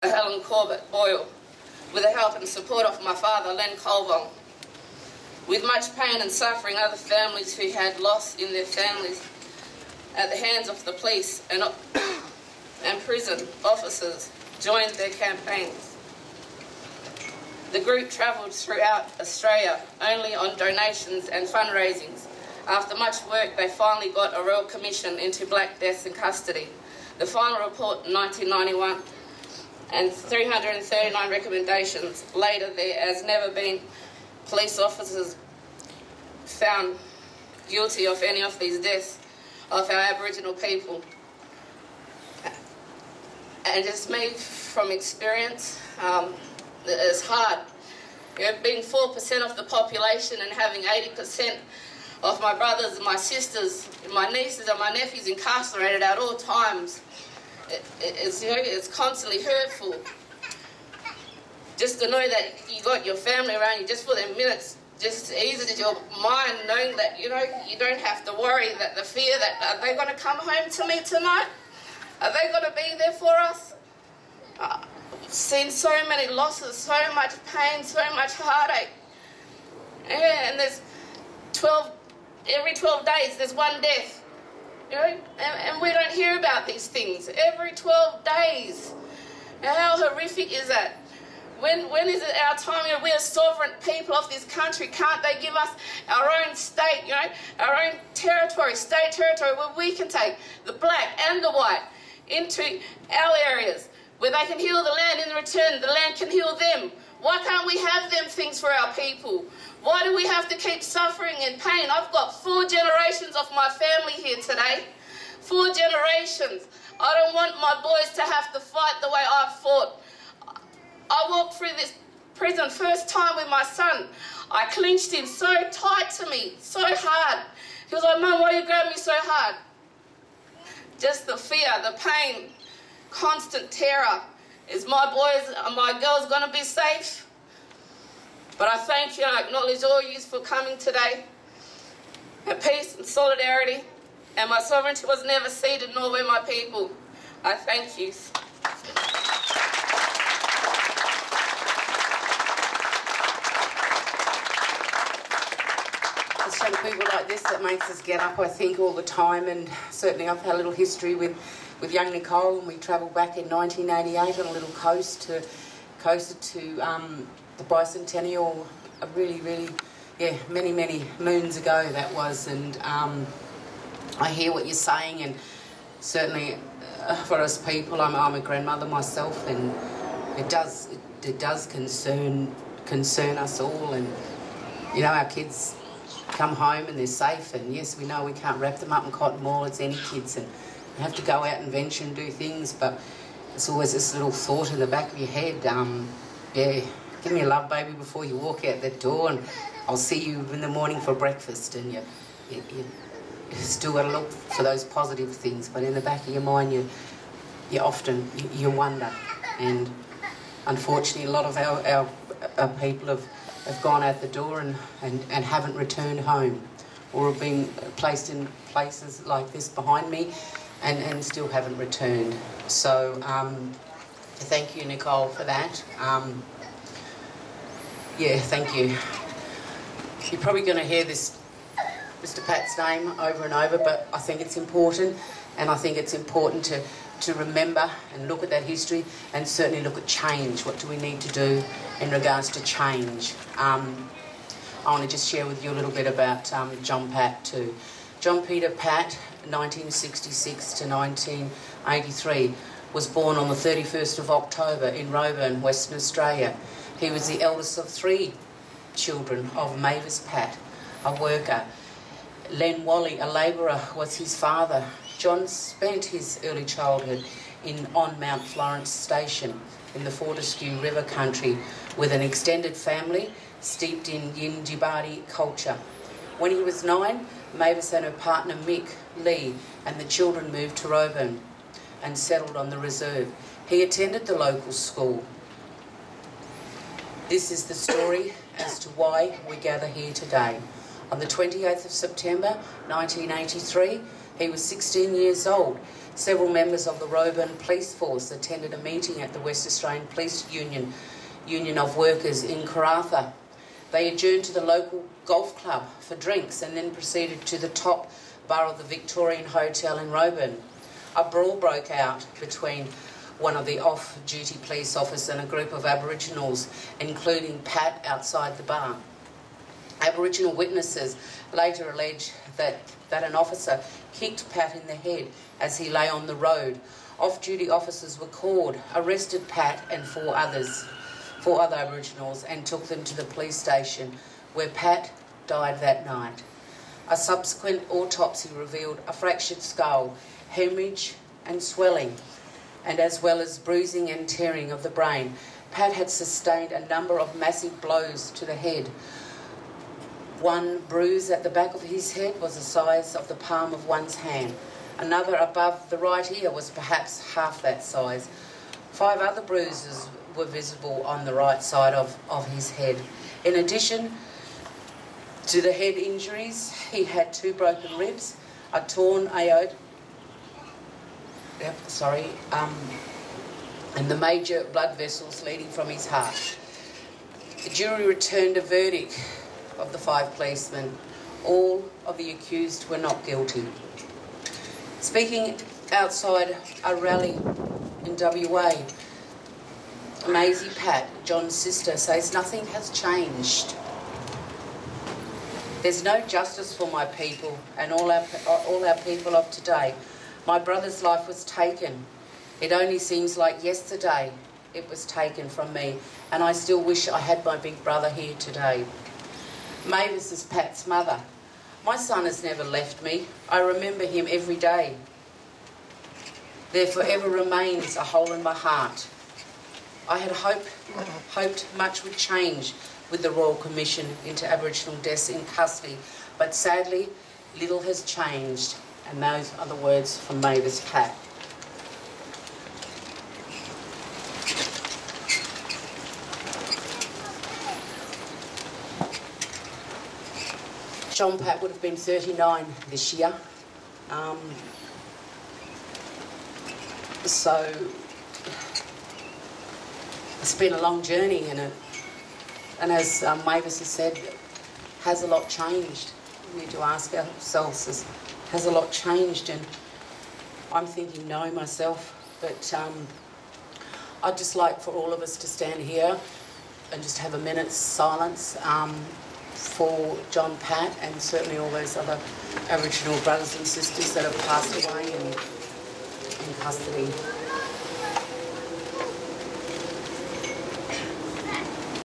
Helen Corbett Boyle, with the help and support of my father, Len Colville. With much pain and suffering, other families who had lost in their families at the hands of the police and prison officers joined their campaigns. The group travelled throughout Australia only on donations and fundraisings. After much work, they finally got a Royal Commission into Black deaths in custody. The final report in 1991 and 339 recommendations. Later, there has never been police officers found guilty of any of these deaths of our Aboriginal people. And just me, from experience, it's hard. You know, being 4% of the population and having 80% of my brothers and my sisters, my nieces and my nephews incarcerated at all times, it's constantly hurtful. Just to know that you got your family around you just for the minutes, just eases your mind knowing that, you know, you don't have to worry that the fear that, are they going to come home to me tonight? Are they going to be there for us? I've seen so many losses, so much pain, so much heartache. And there's every 12 days there's one death. You know, and we don't hear about these things. Every 12 days. How horrific is that? When is it our time? You know, we're sovereign people of this country. Can't they give us our own state, you know, our own territory, state territory, where we can take the black and the white into our areas, where they can heal the land in return, the land can heal them. Why can't we have them things for our people? Why do we have to keep suffering and pain? I've got 4 generations of my family here today. 4 generations. I don't want my boys to have to fight the way I fought. I walked through this prison first time with my son. I clinched him so tight to me, so hard. He was like, "Mum, why you grab me so hard?" Just the fear, the pain, constant terror. Is my boys and my girls going to be safe? But I thank you and I acknowledge all you for coming today. And peace and solidarity. And my sovereignty was never ceded, nor were my people. I thank you. It's young people like this that makes us get up, I think, all the time. And certainly I've had a little history with young Nicole, and we travelled back in 1988 on a little coaster to the bicentennial, really, yeah, many moons ago that was. And I hear what you're saying, and certainly for us people, I'm a grandmother myself, and it does concern us all. And you know, our kids come home and they're safe, and yes, we know we can't wrap them up in cotton wool. It's any kids, and you have to go out and venture and do things, but it's always this little thought in the back of your head, yeah, give me a love baby before you walk out that door, and I'll see you in the morning for breakfast. And you still got to look for those positive things, but in the back of your mind you often wonder. And unfortunately a lot of our people have gone out the door and haven't returned home, or have been placed in places like this behind me and still haven't returned. So thank you, Nicole, for that. Yeah, thank you. You're probably going to hear this Mr. Pat's name over and over, but I think it's important, and I think it's important to remember and look at that history, and certainly look at change. What do we need to do in regards to change? I want to just share with you a little bit about John Pat too. John Peter Pat, 1966 to 1983, was born on the 31st of October in Roebourne, Western Australia. He was the eldest of 3 children of Mavis Pat, a worker. Len Wally, a labourer, was his father. John spent his early childhood on Mount Florence Station in the Fortescue River country with an extended family steeped in Yindjibarndi culture. When he was 9, Mavis and her partner Mick Lee and the children moved to Roebourne and settled on the reserve. He attended the local school. This is the story as to why we gather here today. On the 28th of September 1983, He was 16 years old. Several members of the Roebourne Police Force attended a meeting at the West Australian Police Union of Workers in Karratha. They adjourned to the local golf club for drinks and then proceeded to the top bar of the Victorian Hotel in Roebourne. A brawl broke out between one of the off-duty police officers and a group of Aboriginals, including Pat, outside the bar. Aboriginal witnesses later alleged that an officer kicked Pat in the head as he lay on the road. Off-duty officers were called, arrested Pat and four other Aboriginals, and took them to the police station, where Pat died that night. A subsequent autopsy revealed a fractured skull, hemorrhage and swelling, and as well as bruising and tearing of the brain. Pat had sustained a number of massive blows to the head. One bruise at the back of his head was the size of the palm of one's hand. Another above the right ear was perhaps half that size. 5 other bruises were visible on the right side of his head. In addition to the head injuries, he had 2 broken ribs, a torn aorta, and the major blood vessels leading from his heart. The jury returned a verdict of the 5 policemen. All of the accused were not guilty. Speaking outside a rally in WA, Maisie Pat, John's sister, says nothing has changed. There's no justice for my people and all our people of today. My brother's life was taken. It only seems like yesterday it was taken from me, and I still wish I had my big brother here today. Mavis is Pat's mother. My son has never left me. I remember him every day. There forever remains a hole in my heart. I had hoped much would change with the Royal Commission into Aboriginal deaths in custody, but sadly, little has changed. And those are the words from Mavis Pat. John Pat would have been 39 this year. So it's been a long journey, and as Mavis has said, has a lot changed. We need to ask ourselves, has a lot changed? And I'm thinking no myself, but I'd just like for all of us to stand here and just have a minute's silence for John Pat and certainly all those other Aboriginal brothers and sisters that have passed away in custody.